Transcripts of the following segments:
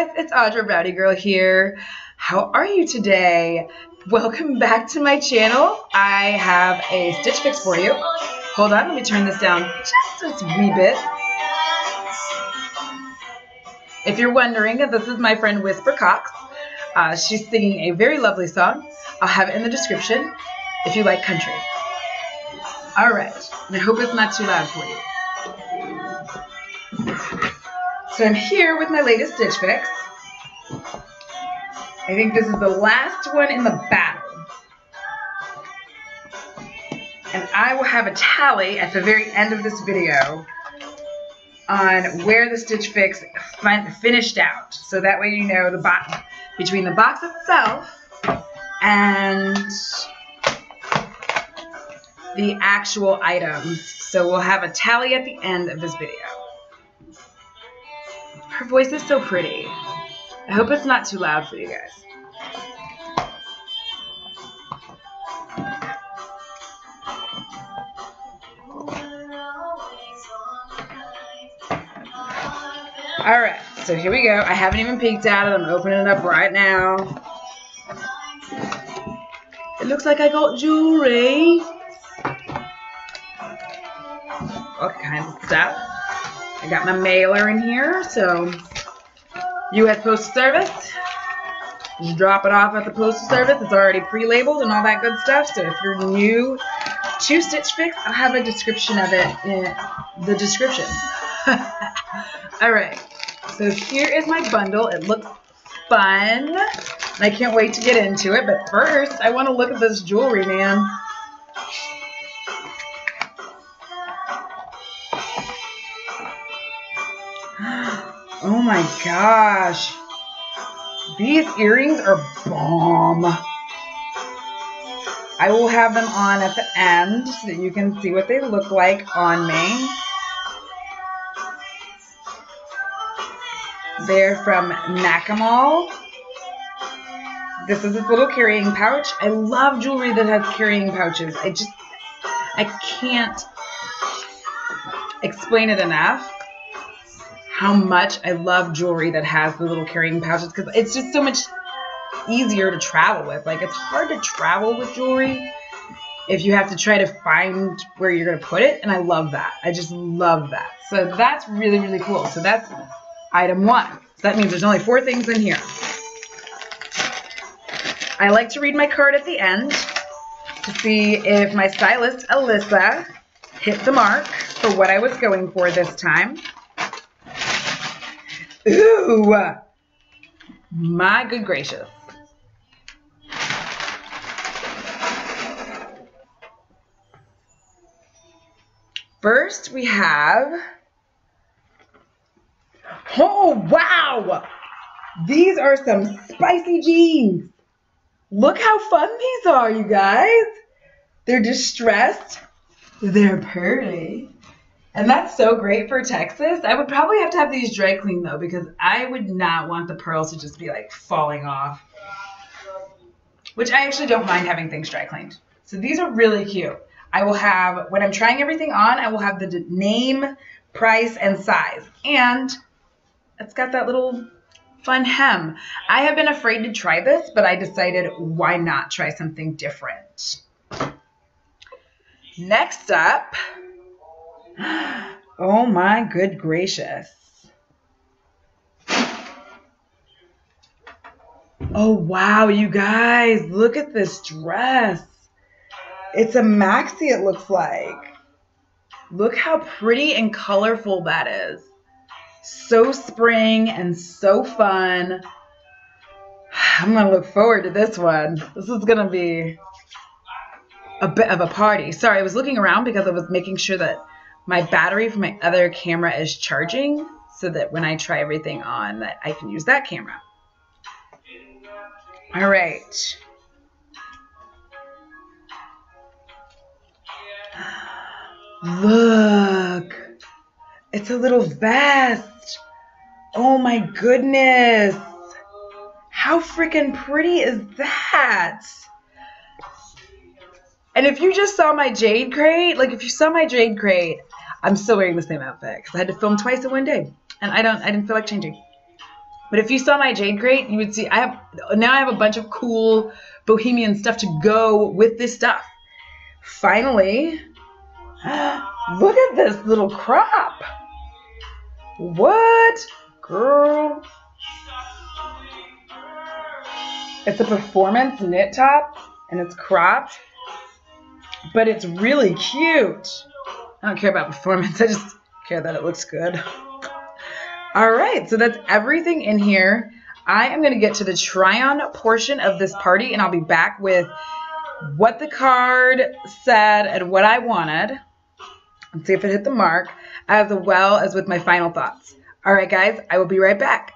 guys, it's Audra Rowdygirl here. How are you today? Welcome back to my channel. I have a stitch fix for you. Hold on, let me turn this down just a wee bit. If you're wondering, this is my friend Whisper Cox. She's singing a very lovely song. I'll have it in the description if you like country. All right, and I hope it's not too loud for you. So I'm here with my latest stitch fix. I think this is the last one in the battle. And I will have a tally at the very end of this video on where the stitch fix finished out. So that way you know the between the box itself and the actual items. So we'll have a tally at the end of this video. Her voice is so pretty. I hope it's not too loud for you guys. Alright, so here we go. I haven't even peeked at it. I'm opening it up right now. It looks like I got jewelry. All kinds of stuff. I got my mailer in here, so U.S. Postal Service. Just drop it off at the Postal Service. It's already pre-labeled and all that good stuff. So if you're new to Stitch Fix, I'll have a description of it in the description. Alright, so here is my bundle. It looks fun. I can't wait to get into it. But first, I want to look at this jewelry, man. Oh my gosh. These earrings are bomb. I will have them on at the end so that you can see what they look like on me. They're from Nakamal. This is this little carrying pouch. I love jewelry that has carrying pouches. I can't explain it enough how much I love jewelry that has the little carrying pouches, because it's just so much easier to travel with. Like, it's hard to travel with jewelry if you have to try to find where you're going to put it, and I love that. I just love that. So that's really, really cool. So that's item one. So that means there's only 4 things in here. I like to read my card at the end to see if my stylist, Alyssa, hit the mark for what I was going for this time. Ooh, my good gracious. First we have, oh wow, these are some spicy jeans. Look how fun these are, you guys. They're distressed, they're pretty. And that's so great for Texas. I would probably have to have these dry cleaned though, because I would not want the pearls to just be like falling off. Which I actually don't mind having things dry cleaned. So these are really cute. I will have, when I'm trying everything on, I will have the name, price, and size. And it's got that little fun hem. I have been afraid to try this, but I decided why not try something different. Next up, oh my good gracious. Oh wow, you guys, look at this dress. It's a maxi, it looks like. Look how pretty and colorful that is. So spring and so fun. I'm gonna look forward to this one. This is gonna be a bit of a party. Sorry, I was looking around because I was making sure that my battery for my other camera is charging so that when I try everything on that I can use that camera. All right. Look. It's a little vest. Oh my goodness. How freaking pretty is that? And if you just saw my jade crate, like if you saw my jade crate, I'm still wearing the same outfit because I had to film twice in one day, and I didn't feel like changing. But if you saw my jade crate, you would see I have a bunch of cool bohemian stuff to go with this stuff. Finally, look at this little crop. What? Girl. It's a performance knit top, and it's cropped, but it's really cute. I don't care about performance. I just care that it looks good. All right, so that's everything in here. I am going to get to the try-on portion of this party, and I'll be back with what the card said and what I wanted. Let's see if it hit the mark, as well as with my final thoughts. All right, guys, I will be right back.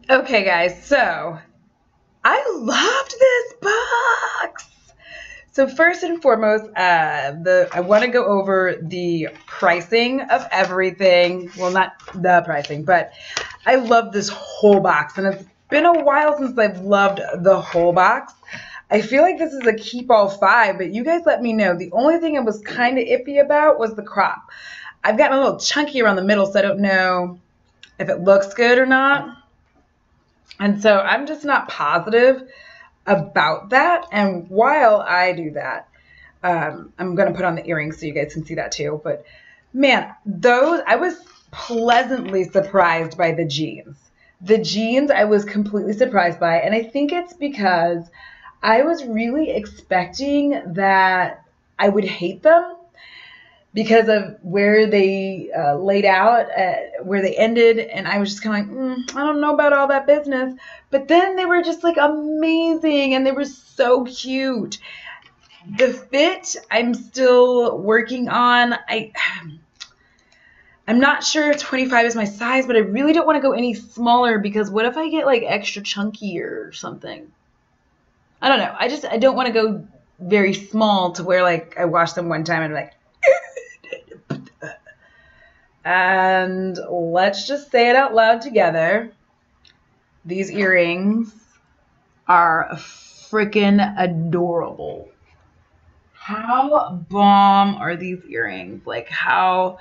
Okay, guys, so I loved this box. So first and foremost, I want to go over the pricing of everything. Well, not the pricing, but I love this whole box, and it's been a while since I've loved the whole box. I feel like this is a keep all 5, but you guys let me know. The only thing I was kind of iffy about was the crop. I've gotten a little chunky around the middle, so I don't know if it looks good or not. And so I'm just not positive about that. And while I do that, I'm going to put on the earrings so you guys can see that too. But man, I was pleasantly surprised by the jeans. The jeans I was completely surprised by. And I think it's because I was really expecting that I would hate them because of where they laid out, where they ended, and I was just kind of like, I don't know about all that business. But then they were just like amazing, and they were so cute. The fit, I'm still working on. I'm not sure if 25 is my size, but I really don't want to go any smaller because what if I get like extra chunky or something? I don't know. I don't want to go very small to where like I washed them one time and I'm like, And let's just say it out loud together. These earrings are freaking adorable. How bomb are these earrings? Like how...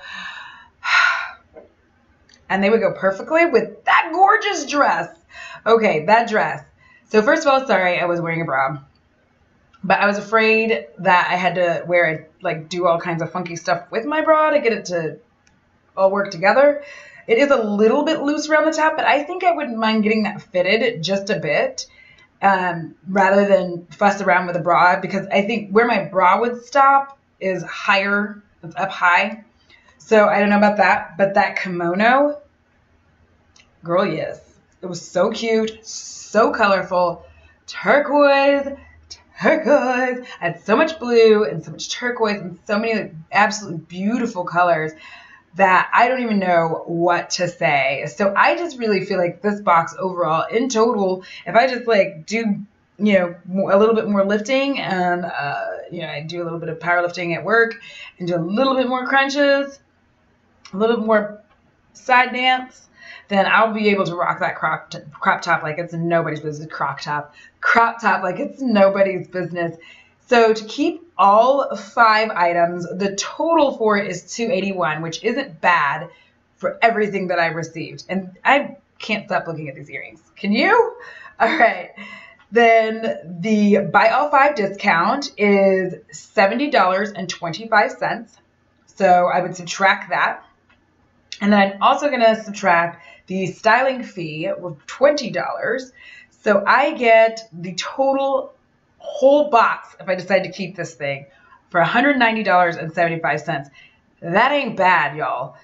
And they would go perfectly with that gorgeous dress. Okay, that dress. So first of all, sorry, I was wearing a bra. But I was afraid that I had to wear it, like do all kinds of funky stuff with my bra to get it to all work together. It is a little bit loose around the top, but I think I wouldn't mind getting that fitted just a bit rather than fuss around with a bra, because I think where my bra would stop is higher, it's up high. So I don't know about that, but that kimono, girl, yes. It was so cute, so colorful, turquoise. I had so much blue and so much turquoise and so many like, absolutely beautiful colors that I don't even know what to say. So I just really feel like this box overall, in total, if I just like do, you know, a little bit more lifting and, you know, I do a little bit of powerlifting at work and do a little bit more crunches, a little bit more side dance, then I'll be able to rock that crop top like it's nobody's business. Crop top like it's nobody's business. So to keep all 5 items, the total for it is $281, which isn't bad for everything that I received. And I can't stop looking at these earrings. Can you? All right. Then the buy all 5 discount is $70.25. So I would subtract that. And then I'm also going to subtract the styling fee of $20. So I get the total whole box, if I decide to keep this thing, for $190.75. That ain't bad, y'all.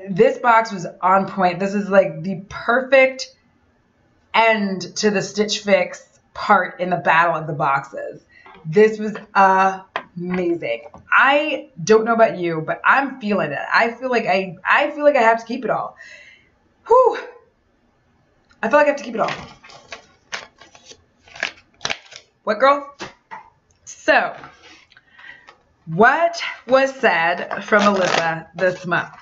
This box was on point. This is like the perfect end to the Stitch Fix part in the battle of the boxes. This was amazing. I don't know about you, but I'm feeling it. I feel like I have to keep it all. Whew. I feel like I have to keep it all. What, girl? So, what was said from Alyssa this month?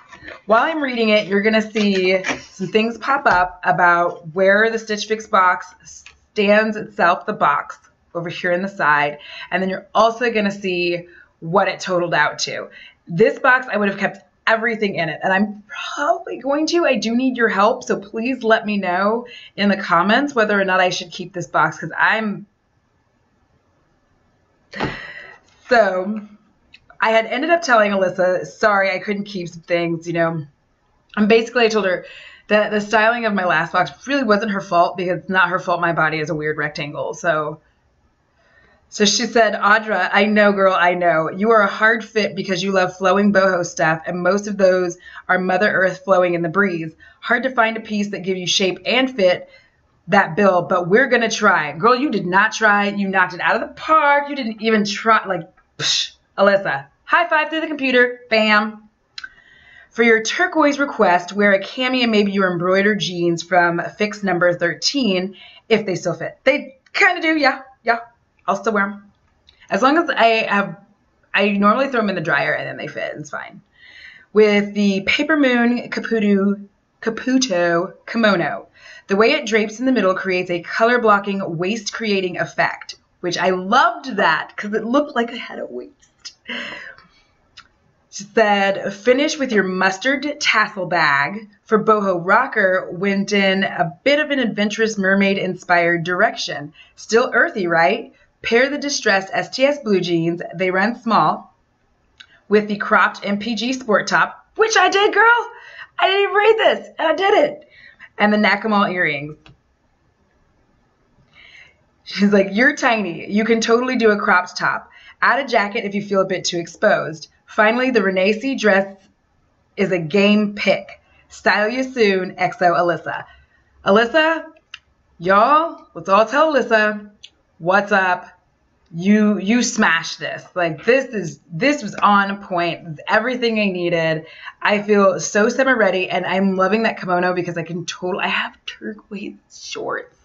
While I'm reading it, you're going to see some things pop up about where the Stitch Fix box stands itself, the box, over here in the side. And then you're also going to see what it totaled out to. This box, I would have kept everything in it. And I'm probably going to. I do need your help. So please let me know in the comments whether or not I should keep this box, because I'm... So I had ended up telling Alyssa, sorry, I couldn't keep some things, you know. And basically I told her that the styling of my last box really wasn't her fault, because it's not her fault my body is a weird rectangle. So she said, Audra, I know, girl, I know. You are a hard fit because you love flowing boho stuff, and most of those are Mother Earth flowing in the breeze. Hard to find a piece that gives you shape and fit that bill, but we're going to try. Girl, you did not try. You knocked it out of the park. You didn't even try. Like, psh, Alyssa, high five through the computer. Bam. For your turquoise request, wear a cami and maybe your embroidered jeans from Fix number 13 if they still fit. They kind of do, yeah. I'll still wear them. As long as I normally throw them in the dryer and then they fit. It's fine. With the Paper Moon Caputo kimono. The way it drapes in the middle creates a color blocking, waist creating effect, which I loved that because it looked like I had a waist. She said, finish with your mustard tassel bag. For boho rocker, went in a bit of an adventurous mermaid inspired direction. Still earthy, right? Pair the distressed STS blue jeans, they run small, with the cropped MPG sport top, which I did, girl. I didn't even read this, and I did it. And the Nakamal earrings. She's like, you're tiny. You can totally do a cropped top. Add a jacket if you feel a bit too exposed. Finally, the Renaissance dress is a game pick. Style you soon, XO Alyssa. Alyssa, y'all, let's all tell Alyssa, what's up? You smashed this. Like this was on point. This is everything I needed. I feel so summer ready, and I'm loving that kimono because I have turquoise shorts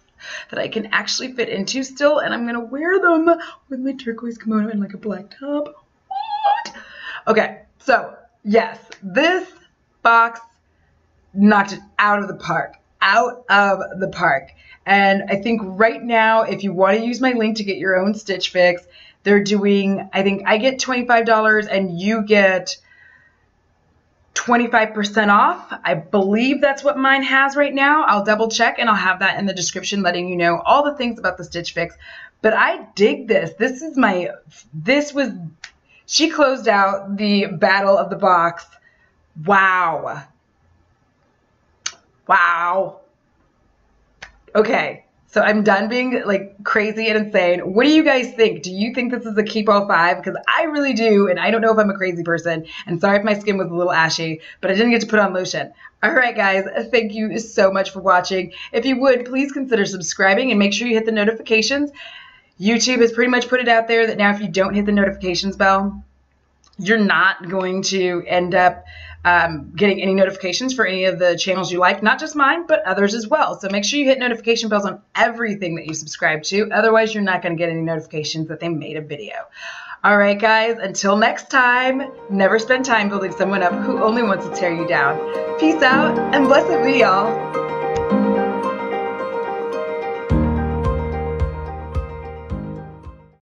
that I can actually fit into still, and I'm gonna wear them with my turquoise kimono and like a black top. What? Okay, so yes, this box knocked it out of the park. Out of the park. And I think right now, if you want to use my link to get your own Stitch Fix, they're doing, I think I get $25 and you get 25% off. I believe that's what mine has right now. I'll double check and I'll have that in the description letting you know all the things about the Stitch Fix. But I dig this. She closed out the battle of the box. Wow. Wow. Okay, so I'm done being like crazy and insane. What do you guys think? Do you think this is a keep all 5? Because I really do, and I don't know if I'm a crazy person. And sorry if my skin was a little ashy, but I didn't get to put on lotion. All right, guys, thank you so much for watching. If you would, please consider subscribing and make sure you hit the notifications. YouTube has pretty much put it out there that now if you don't hit the notifications bell, you're not going to end up getting any notifications for any of the channels you like, not just mine, but others as well. So make sure you hit notification bells on everything that you subscribe to. Otherwise, you're not going to get any notifications that they made a video. All right, guys, until next time, never spend time building someone up who only wants to tear you down. Peace out and blessed be, y'all.